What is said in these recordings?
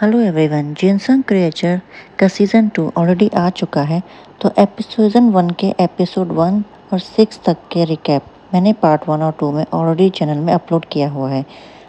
Hello everyone, जिनसंग creature का season 2 already आ चुका है। तो सीज़न 1 के एपिसोड 1 और 6 तक के रिकैप मैंने पार्ट 1 और 2 में ऑलरेडी चैनल में अपलोड किया हुआ है।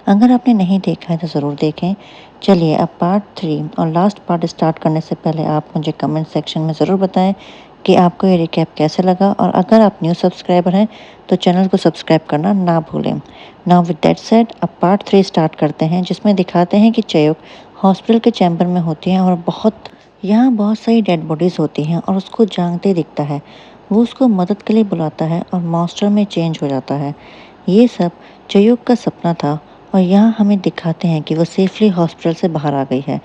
अगर आपने नहीं देखा है तो ज़रूर देखें। चलिए अब पार्ट 3 और लास्ट पार्ट स्टार्ट करने से पहले आप मुझे कमेंट सेक्शन में ज़रूर बताएं कि आपको ये रिकैप कैसे लगा, और अगर आप न्यू सब्सक्राइबर हैं तो चैनल को सब्सक्राइब करना ना भूलें। नाउ विद दैट सेड, अब पार्ट 3 स्टार्ट करते हैं, जिसमें दिखाते हैं कि चयोक हॉस्पिटल के चैम्बर में होती हैं और यहाँ बहुत सारी डेड बॉडीज़ होती हैं और उसको जागते दिखता है। वो उसको मदद के लिए बुलाता है और मास्टर में चेंज हो जाता है। ये सब चयूक का सपना था और यहाँ हमें दिखाते हैं कि वो सेफली हॉस्पिटल से बाहर आ गई है।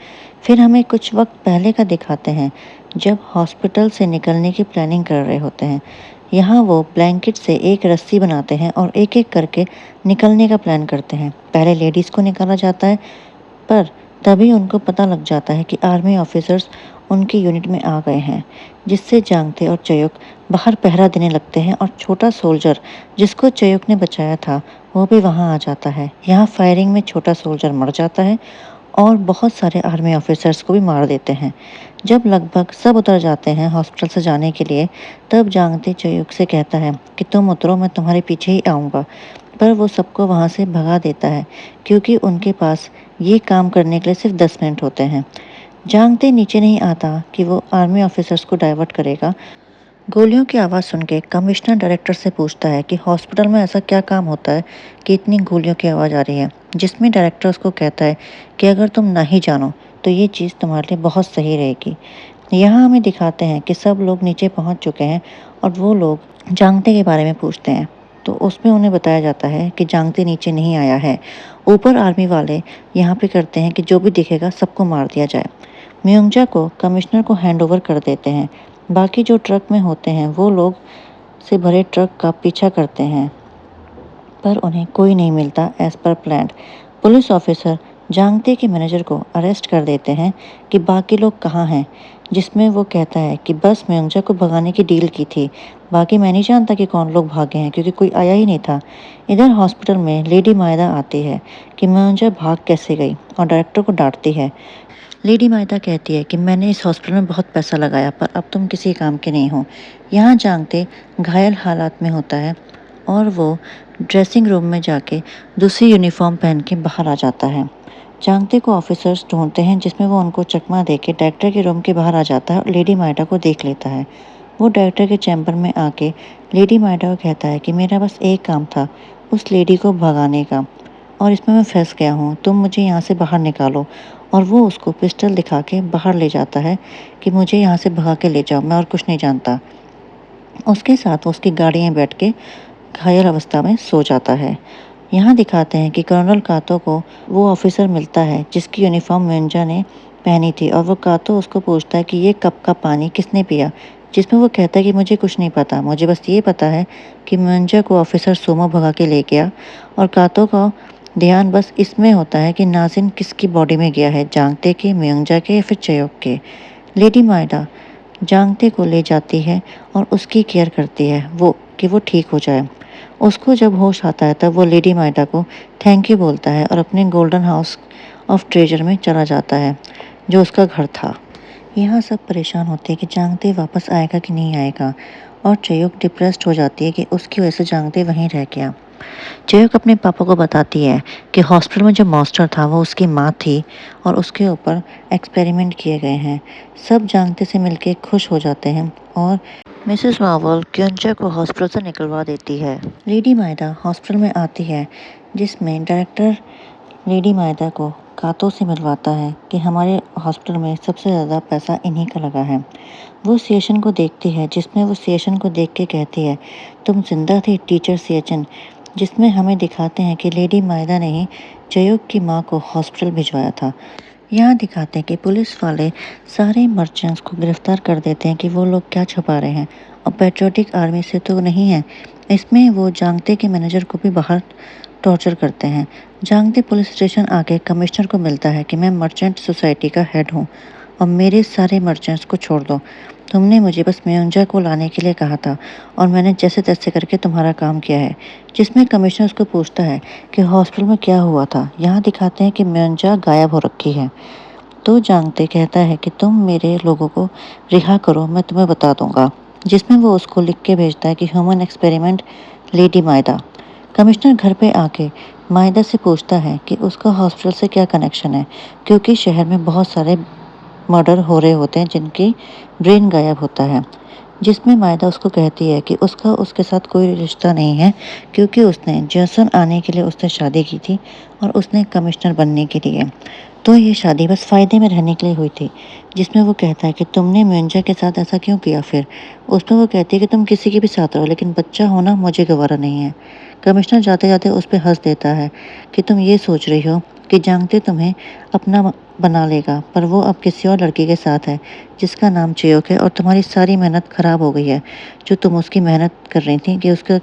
फिर हमें कुछ वक्त पहले का दिखाते हैं जब हॉस्पिटल से निकलने की प्लानिंग कर रहे होते हैं। यहाँ वो ब्लैंकेट से एक रस्सी बनाते हैं और एक एक करके निकलने का प्लान करते हैं। पहले लेडीज़ को निकाला जाता है, पर तभी उनको पता लग जाता है कि आर्मी ऑफिसर्स उनकी यूनिट में आ गए हैं, जिससे जांगते और चयोक बाहर पहरा देने लगते हैं और छोटा सोल्जर जिसको चयोक ने बचाया था वो भी वहां आ जाता है। यहाँ फायरिंग में छोटा सोल्जर मर जाता है और बहुत सारे आर्मी ऑफिसर्स को भी मार देते हैं। जब लगभग सब उतर जाते हैं हॉस्पिटल से जाने के लिए, तब जांगते चयूक से कहता है कि तुम उतरो, मैं तुम्हारे पीछे ही आऊँगा। पर वो सबको वहाँ से भगा देता है क्योंकि उनके पास ये काम करने के लिए सिर्फ 10 मिनट होते हैं। जांगते नीचे नहीं आता कि वो आर्मी ऑफिसर्स को डाइवर्ट करेगा। गोलियों की आवाज़ सुन के कमिश्नर डायरेक्टर से पूछता है कि हॉस्पिटल में ऐसा क्या काम होता है कि इतनी गोलियों की आवाज़ आ रही है, जिसमें डायरेक्टर उसको कहता है कि अगर तुम ना ही जानो तो ये चीज़ तुम्हारे लिए बहुत सही रहेगी। यहाँ हमें दिखाते हैं कि सब लोग नीचे पहुँच चुके हैं और वो लोग जांगते के बारे में पूछते हैं, तो उसमें उन्हें बताया जाता है कि जांगते नीचे नहीं आया है। ऊपर आर्मी वाले यहाँ पे करते हैं कि जो भी दिखेगा सबको मार दिया जाए। म्योंगजा को कमिश्नर को हैंडओवर कर देते हैं। बाकी जो ट्रक में होते हैं वो लोग से भरे ट्रक का पीछा करते हैं, पर उन्हें कोई नहीं मिलता as per plan. Police officer जांगते के मैनेजर को अरेस्ट कर देते हैं कि बाकी लोग कहाँ हैं, जिसमें वो कहता है कि बस म्योंगजा को भगाने की डील की थी, बाकी मैं नहीं जानता कि कौन लोग भागे हैं क्योंकि कोई आया ही नहीं था। इधर हॉस्पिटल में लेडी मायदा आती है कि म्योंगजा भाग कैसे गई और डायरेक्टर को डांटती है। लेडी मायदा कहती है कि मैंने इस हॉस्पिटल में बहुत पैसा लगाया, पर अब तुम किसी काम के नहीं हो। यहाँ जांगते घायल हालात में होता है और वो ड्रेसिंग रूम में जाके दूसरी यूनिफॉर्म पहन के बाहर आ जाता है। जांगते को ऑफिसर्स ढूंढते हैं, जिसमें वो उनको चकमा दे के डायरेक्टर के रूम के बाहर आ जाता है और लेडी मायदा को देख लेता है। वो डायरेक्टर के चैम्बर में आके लेडी मायदा को कहता है कि मेरा बस एक काम था, उस लेडी को भगाने का, और इसमें मैं फंस गया हूँ, तुम मुझे यहाँ से बाहर निकालो। और वो उसको पिस्टल दिखा के बाहर ले जाता है कि मुझे यहाँ से भगा के ले जाओ, मैं और कुछ नहीं जानता। उसके साथ वो उसकी गाड़ी में बैठ के घायल अवस्था में सो जाता है। यहाँ दिखाते हैं कि कर्नल कातो को वो ऑफिसर मिलता है जिसकी यूनिफॉर्म म्योंगजा ने पहनी थी, और वो कातो उसको पूछता है कि ये कप का पानी किसने पिया, जिसमें वो कहता है कि मुझे कुछ नहीं पता, मुझे बस ये पता है कि म्योंगजा को ऑफिसर सोमो भगा के ले गया। और कातो का ध्यान बस इसमें होता है कि नाजिन किसकी बॉडी में गया है, जांगते के, म्योंगजा के या फिर चयोक के। लेडी मायदा जांगते को ले जाती है और उसकी केयर करती है वो ठीक हो जाए। उसको जब होश आता है तब वो लेडी मायदा को थैंक यू बोलता है और अपने गोल्डन हाउस ऑफ ट्रेजर में चला जाता है, जो उसका घर था। यहाँ सब परेशान होते हैं कि जांगते वापस आएगा कि नहीं आएगा, और चयोक डिप्रेस्ड हो जाती है कि उसकी वजह से जांगते वहीं रह गया। चयोक अपने पापा को बताती है कि हॉस्पिटल में जो मास्टर था वो उसकी माँ थी और उसके ऊपर एक्सपेरिमेंट किए गए हैं। सब जांगते से मिलके खुश हो जाते हैं और मिसेस मार्वल क्योंचा को हॉस्पिटल से निकलवा देती है। लेडी मायदा हॉस्पिटल में आती है, जिसमें डायरेक्टर लेडी मायदा को कातो से मिलवाता है कि हमारे हॉस्पिटल में सबसे ज़्यादा पैसा इन्हीं का लगा है। वो सिएचन को देखती है, जिसमें वो सिएचन को देख के कहती है तुम जिंदा थी टीचर सिएचन, जिसमें हमें दिखाते हैं कि लेडी मायदा ने ही चयोक की माँ को हॉस्पिटल भिजवाया था। यहाँ दिखाते हैं कि पुलिस वाले सारे मर्चेंट्स को गिरफ्तार कर देते हैं कि वो लोग क्या छुपा रहे हैं, और पेट्रियोटिक आर्मी से तो नहीं है। इसमें वो जांगते के मैनेजर को भी बाहर टॉर्चर करते हैं। जांगते पुलिस स्टेशन आके कमिश्नर को मिलता है कि मैं मर्चेंट सोसाइटी का हेड हूँ और मेरे सारे मर्चेंट्स को छोड़ दो। तुमने मुझे बस म्योंगजा को लाने के लिए कहा था और मैंने जैसे तैसे करके तुम्हारा काम किया है। जिसमें कमिश्नर उसको पूछता है कि हॉस्पिटल में क्या हुआ था। यहाँ दिखाते हैं कि म्योंगजा गायब हो रखी है। तो जानते कहता है कि तुम मेरे लोगों को रिहा करो, मैं तुम्हें बता दूंगा, जिसमें वो उसको लिख के भेजता है कि ह्यूमन एक्सपेरिमेंट लेडी मायदा। कमिश्नर घर पे आके मायदा से पूछता है कि उसका हॉस्पिटल से क्या कनेक्शन है, क्योंकि शहर में बहुत सारे मर्डर हो रहे होते हैं जिनकी ब्रेन गायब होता है। जिसमें मायदा उसको कहती है कि उसका उसके साथ कोई रिश्ता नहीं है, क्योंकि उसने जैसन आने के लिए उससे शादी की थी और उसने कमिश्नर बनने के लिए। तो ये शादी बस फ़ायदे में रहने के लिए हुई थी। जिसमें वो कहता है कि तुमने म्यूंजा के साथ ऐसा क्यों किया फिर? उसमें वो कहती है कि तुम किसी के भी साथ रहो, लेकिन बच्चा होना मुझे गवारा नहीं है। कमिश्नर जाते-जाते उस पे हँस देता है कि तुम ये सोच रही हो कि जानते तुम्हें अपना बना लेगा, पर वो अब किसी और लड़की के साथ है जिसका नाम चेयोक है, और तुम्हारी सारी मेहनत खराब हो गई है। जो तुम उसकी मेहनत कर रही थी, कि उसका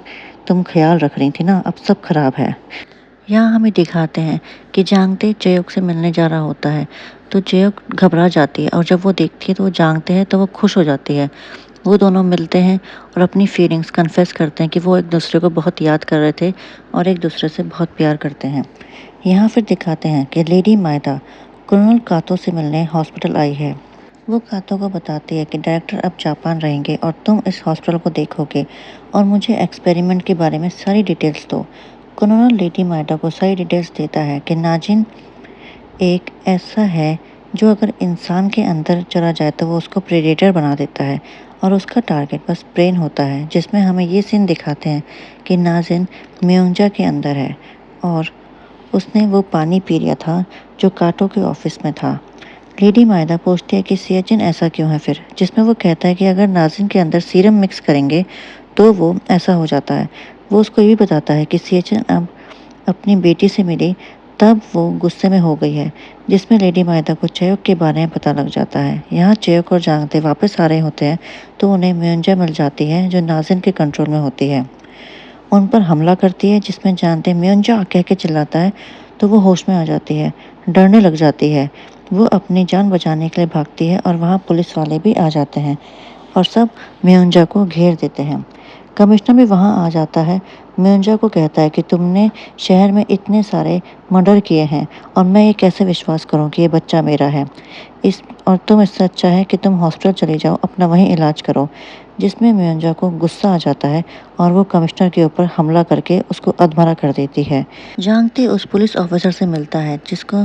तुम ख्याल रख रही थी ना, अब सब खराब है। यहाँ हमें दिखाते हैं कि जानते चेयोक से मिलने जा रहा होता है, तो चेयोक घबरा जाती है, और जब वो देखती है तो वो जानते हैं तो वो खुश हो जाती है। वो दोनों मिलते हैं और अपनी फीलिंग्स कन्फेस करते हैं कि वो एक दूसरे को बहुत याद कर रहे थे और एक दूसरे से बहुत प्यार करते हैं। यहाँ फिर दिखाते हैं कि लेडी मायदा कर्नल कातो से मिलने हॉस्पिटल आई है। वो कातो को बताती है कि डायरेक्टर अब जापान रहेंगे और तुम इस हॉस्पिटल को देखोगे और मुझे एक्सपेरिमेंट के बारे में सारी डिटेल्स दो। कर्नल लेडी मायदा को सारी डिटेल्स देता है कि नाजिन एक ऐसा है जो अगर इंसान के अंदर चला जाए तो वो उसको प्रेडेटर बना देता है, और उसका टारगेट बस ब्रेन होता है। जिसमें हमें ये सीन दिखाते हैं कि नाजिन म्योंजा के अंदर है और उसने वो पानी पी लिया था जो काटो के ऑफिस में था। लेडी मायदा पूछती है कि सियाचिन ऐसा क्यों है फिर, जिसमें वो कहता है कि अगर नाजिन के अंदर सीरम मिक्स करेंगे तो वो ऐसा हो जाता है। वो उसको ये भी बताता है कि सियाचिन अब अपनी बेटी से मिली तब वो गुस्से में हो गई है। जिसमें लेडी मायदा को चेयोक के बारे में पता लग जाता है। यहाँ चेयोक और जानते वापस आ रहे होते हैं तो उन्हें म्योंजा मिल जाती है जो नाजिन के कंट्रोल में होती है। उन पर हमला करती है, जिसमें जानते म्योंजा कह के चिल्लाता है तो वो होश में आ जाती है, डरने लग जाती है। वो अपनी जान बचाने के लिए भागती है और वहाँ पुलिस वाले भी आ जाते हैं और सब म्योंजा को घेर देते हैं। कमिश्नर भी वहाँ आ जाता है। म्योंजा को कहता है कि तुमने शहर में इतने सारे मर्डर किए हैं और मैं ये कैसे विश्वास करूं कि ये बच्चा मेरा है। इस और तुम इससे अच्छा है कि तुम हॉस्पिटल चले जाओ, अपना वहीं इलाज करो। जिसमें म्योंजा को गुस्सा आ जाता है और वो कमिश्नर के ऊपर हमला करके उसको अधमरा कर देती है। जानते उस पुलिस ऑफिसर से मिलता है जिसको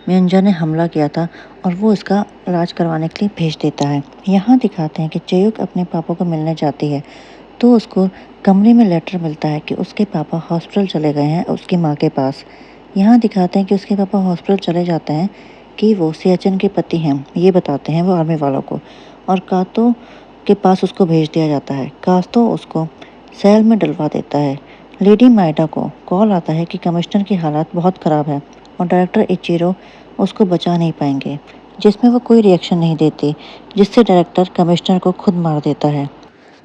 म्योंजा ने हमला किया था, और वो इसका इलाज करवाने के लिए भेज देता है। यहाँ दिखाते हैं कि चेयोक अपने पापा को मिलने जाती है तो उसको कमरे में लेटर मिलता है कि उसके पापा हॉस्पिटल चले गए हैं उसकी माँ के पास। यहाँ दिखाते हैं कि उसके पापा हॉस्पिटल चले जाते हैं कि वो सियाचिन के पति हैं, ये बताते हैं वो आर्मी वालों को, और कातो के पास उसको भेज दिया जाता है। कातो उसको सेल में डलवा देता है। लेडी मायडा को कॉल आता है कि कमिश्नर की हालत बहुत ख़राब है और डायरेक्टर इचिरो उसको बचा नहीं पाएंगे। जिसमें वो कोई रिएक्शन नहीं देती, जिससे डायरेक्टर कमिश्नर को खुद मार देता है।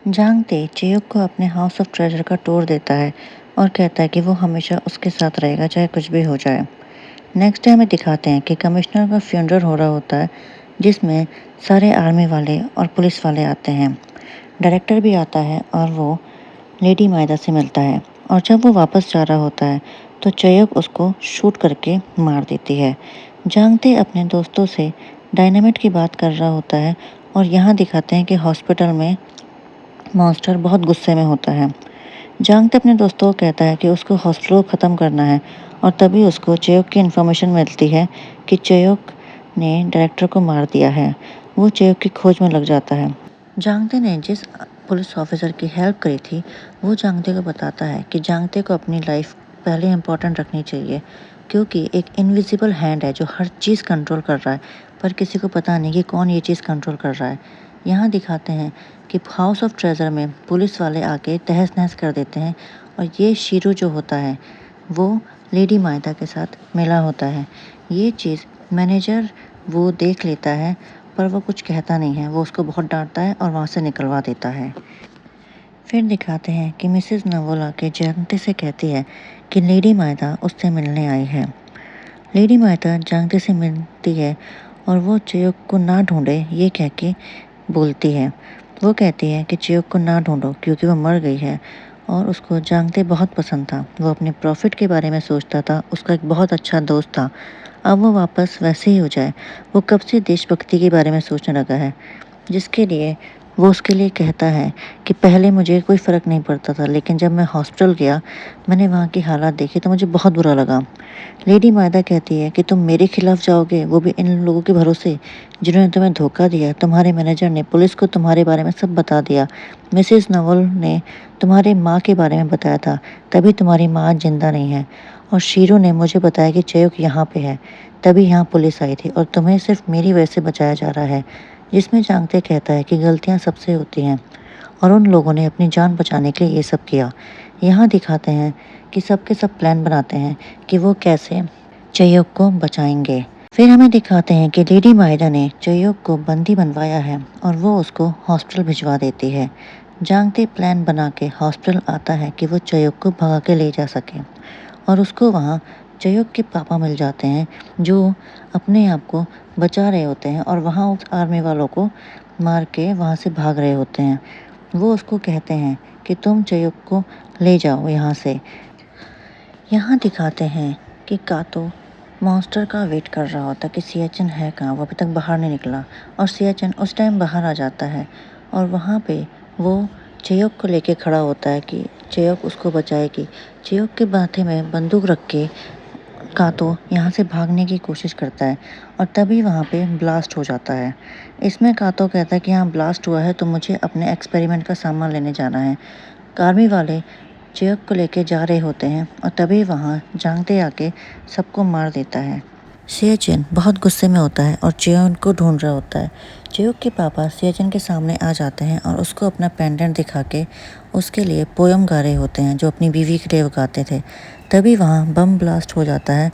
जानते चेयोक को अपने हाउस ऑफ ट्रेजर का टूर देता है और कहता है कि वो हमेशा उसके साथ रहेगा चाहे कुछ भी हो जाए। नेक्स्ट डे हमें दिखाते हैं कि कमिश्नर का फ्यूनरल हो रहा होता है, जिसमें सारे आर्मी वाले और पुलिस वाले आते हैं। डायरेक्टर भी आता है और वो लेडी मायदा से मिलता है, और जब वो वापस जा रहा होता है तो चेयोक उसको शूट करके मार देती है। जानते अपने दोस्तों से डायनामिट की बात कर रहा होता है, और यहाँ दिखाते हैं कि हॉस्पिटल में मॉन्स्टर बहुत गुस्से में होता है। जानते अपने दोस्तों को कहता है कि उसको हॉस्पिटल को ख़त्म करना है, और तभी उसको चेयोक की इन्फॉर्मेशन मिलती है कि चेयोक ने डायरेक्टर को मार दिया है। वो चेयोक की खोज में लग जाता है। जानते ने जिस पुलिस ऑफिसर की हेल्प करी थी वो जानते को बताता है कि जानते को अपनी लाइफ पहले इम्पोर्टेंट रखनी चाहिए, क्योंकि एक इनविजिबल हैंड है जो हर चीज़ कंट्रोल कर रहा है, पर किसी को पता नहीं कि कौन ये चीज़ कंट्रोल कर रहा है। यहाँ दिखाते हैं कि हाउस ऑफ ट्रेजर में पुलिस वाले आके तहस नहस कर देते हैं, और ये शीरू जो होता है वो लेडी मायदा के साथ मिला होता है। ये चीज़ मैनेजर वो देख लेता है, पर वो कुछ कहता नहीं है। वो उसको बहुत डांटता है और वहाँ से निकलवा देता है। फिर दिखाते हैं कि मिसेस नवोला के जानते से कहती है कि लेडी मायदा उससे मिलने आई है। लेडी मायदा जानते से मिलती है और वो चेयोक को ना ढूंढे ये कह के बोलती है। वो कहती है कि चेयोक को ना ढूंढो क्योंकि वो मर गई है, और उसको जानते बहुत पसंद था। वो अपने प्रॉफिट के बारे में सोचता था। उसका एक बहुत अच्छा दोस्त था अब वो वापस वैसे ही हो जाए। वो कब से देशभक्ति के बारे में सोचने लगा है, जिसके लिए वो उसके लिए कहता है कि पहले मुझे कोई फ़र्क नहीं पड़ता था, लेकिन जब मैं हॉस्पिटल गया, मैंने वहाँ की हालात देखे तो मुझे बहुत बुरा लगा। लेडी मायदा कहती है कि तुम मेरे खिलाफ जाओगे, वो भी इन लोगों के भरोसे जिन्होंने तुम्हें धोखा दिया। तुम्हारे मैनेजर ने पुलिस को तुम्हारे बारे में सब बता दिया। मिसेस नवल ने तुम्हारे माँ के बारे में बताया था, तभी तुम्हारी माँ आज जिंदा नहीं है। और शीरू ने मुझे बताया कि चेयोक यहाँ पे है, तभी यहाँ पुलिस आई थी और तुम्हें सिर्फ मेरी वजह से बचाया जा रहा है। जिसमें जांगते कहता है कि गलतियाँ सबसे होती हैं और उन लोगों ने अपनी जान बचाने के लिए ये सब किया। यहाँ दिखाते हैं कि सबके सब प्लान बनाते हैं कि वो कैसे चेयोक को बचाएंगे। फिर हमें दिखाते हैं कि लेडी मायदा ने चेयोक को बंदी बनवाया है और वो उसको हॉस्पिटल भिजवा देती है। जांगते प्लान बना के हॉस्पिटल आता है कि वो चेयोक को भगा के ले जा सके और उसको वहाँ चेयोक के पापा मिल जाते हैं, जो अपने आप को बचा रहे होते हैं और वहाँ उस आर्मी वालों को मार के वहाँ से भाग रहे होते हैं। वो उसको कहते हैं कि तुम चेयोक को ले जाओ यहाँ से। यहाँ दिखाते हैं कि कातो मॉन्स्टर का वेट कर रहा होता कि सियाचिन है कहाँ, वो अभी तक बाहर नहीं निकला। और सियाचिन उस टाइम बाहर आ जाता है और वहाँ पे वो चेयोक को लेके खड़ा होता है कि चेयोक उसको बचाएगी। चेयोक के माथे में बंदूक रख के कातो यहाँ से भागने की कोशिश करता है और तभी वहाँ पे ब्लास्ट हो जाता है। इसमें कातो कहता है कि यहाँ ब्लास्ट हुआ है तो मुझे अपने एक्सपेरिमेंट का सामान लेने जाना है। आर्मी वाले चेयोक को लेके जा रहे होते हैं और तभी वहाँ जांगते आके सबको मार देता है। सियाचिन बहुत गुस्से में होता है और चेयोक को ढूंढ रहा होता है। चेयोक के पापा सियाचिन के सामने आ जाते हैं और उसको अपना पेंडेंट दिखा के उसके लिए पोयम गा रहे होते हैं, जो अपनी बीवी के लिए गाते थे। तभी वहाँ बम ब्लास्ट हो जाता है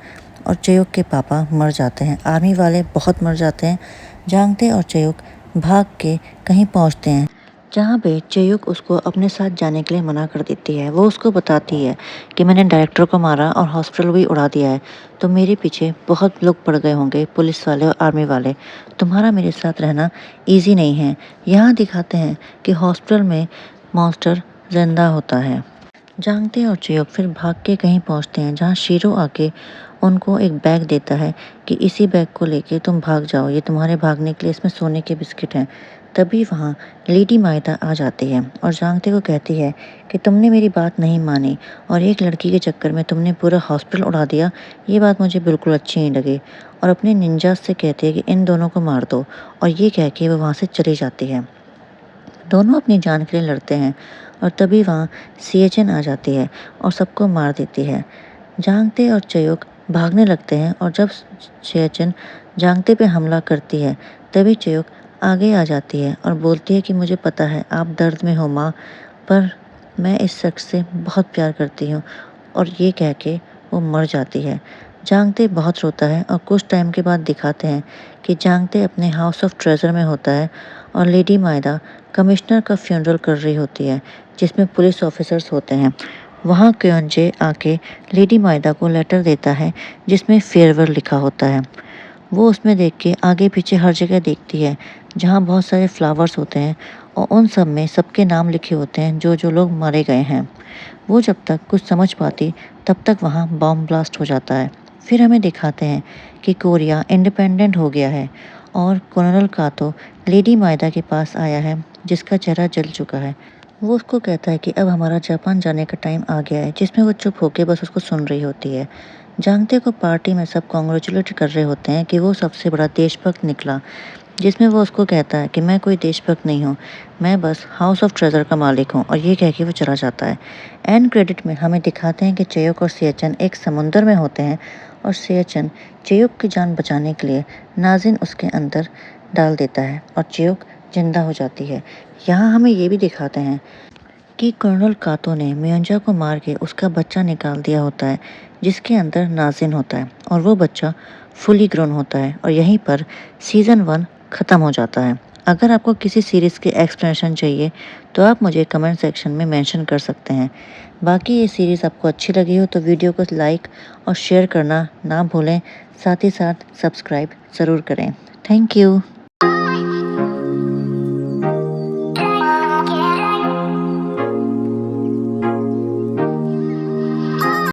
और चेयोक के पापा मर जाते हैं। आर्मी वाले बहुत मर जाते हैं। जांगते और चेयोक भाग के कहीं पहुँचते हैं जहाँ पे चेयोक उसको अपने साथ जाने के लिए मना कर देती है। वो उसको बताती है कि मैंने डायरेक्टर को मारा और हॉस्पिटल भी उड़ा दिया है, तो मेरे पीछे बहुत लोग पड़ गए होंगे, पुलिस वाले और आर्मी वाले। तुम्हारा मेरे साथ रहना इजी नहीं है। यहाँ दिखाते हैं कि हॉस्पिटल में मॉन्स्टर जिंदा होता है। जांगते और चेयोक फिर भाग के कहीं पहुंचते हैं जहां शीरो आके उनको एक बैग देता है कि इसी बैग को लेके तुम भाग जाओ, ये तुम्हारे भागने के लिए, इसमें सोने के बिस्किट हैं। तभी वहाँ लेडी मायदा आ जाती है और जांगते को कहती है कि तुमने मेरी बात नहीं मानी और एक लड़की के चक्कर में तुमने पूरा हॉस्पिटल उड़ा दिया, ये बात मुझे बिल्कुल अच्छी नहीं लगी। और अपने निंजा से कहती है कि इन दोनों को मार दो और ये कह के वो वहाँ से चली जाती है। दोनों अपनी जान के लिए लड़ते हैं और तभी वहाँ सियाचिन आ जाती है और सबको मार देती है। जांगते और चेयोक भागने लगते हैं और जब सियाचिन जांगते पे हमला करती है, तभी चेयोक आगे आ जाती है और बोलती है कि मुझे पता है आप दर्द में हो माँ, पर मैं इस शख्स से बहुत प्यार करती हूँ। और ये कह के वो मर जाती है। जांगते बहुत रोता है और कुछ टाइम के बाद दिखाते हैं कि जांगते अपने हाउस ऑफ ट्रेजर में होता है और लेडी मायदा कमिश्नर का फ्यूनरल कर रही होती है, जिसमें पुलिस ऑफिसर्स होते हैं। वहाँ क्योंजे आके लेडी मायदा को लेटर देता है जिसमें फेयरवेल लिखा होता है। वो उसमें देख के आगे पीछे हर जगह देखती है जहाँ बहुत सारे फ्लावर्स होते हैं और उन सब में सबके नाम लिखे होते हैं जो जो लोग मारे गए हैं। वो जब तक कुछ समझ पाती तब तक वहाँ बॉम्ब ब्लास्ट हो जाता है। फिर हमें दिखाते हैं कि कोरिया इंडिपेंडेंट हो गया है और कर्नल कातो लेडी मायदा के पास आया है जिसका चेहरा जल चुका है। वो उसको कहता है कि अब हमारा जापान जाने का टाइम आ गया है, जिसमें वो चुप होके बस उसको सुन रही होती है। जांगते को पार्टी में सब कॉन्ग्रेचुलेट कर रहे होते हैं कि वो सबसे बड़ा देशभक्त निकला, जिसमें वो उसको कहता है कि मैं कोई देशभक्त नहीं हूँ, मैं बस हाउस ऑफ ट्रेजर का मालिक हूँ, और ये कह के वो चला जाता है। एंड क्रेडिट में हमें दिखाते हैं कि चेयोक और सियाचिन एक समुंदर में होते हैं और सियाचिन चेयोक की जान बचाने के लिए नाजिन उसके अंदर डाल देता है और चेयोक जिंदा हो जाती है। यहाँ हमें ये भी दिखाते हैं कि कर्नल कातो ने मियोंजा को मार के उसका बच्चा निकाल दिया होता है, जिसके अंदर नाजिन होता है और वो बच्चा फुली ग्रोन होता है। और यहीं पर सीज़न 1 ख़त्म हो जाता है। अगर आपको किसी सीरीज़ की एक्सप्लेनेशन चाहिए तो आप मुझे कमेंट सेक्शन में मेंशन कर सकते हैं। बाकी ये सीरीज़ आपको अच्छी लगी हो तो वीडियो को लाइक और शेयर करना ना भूलें, साथ ही साथ सब्सक्राइब ज़रूर करें। Thank you.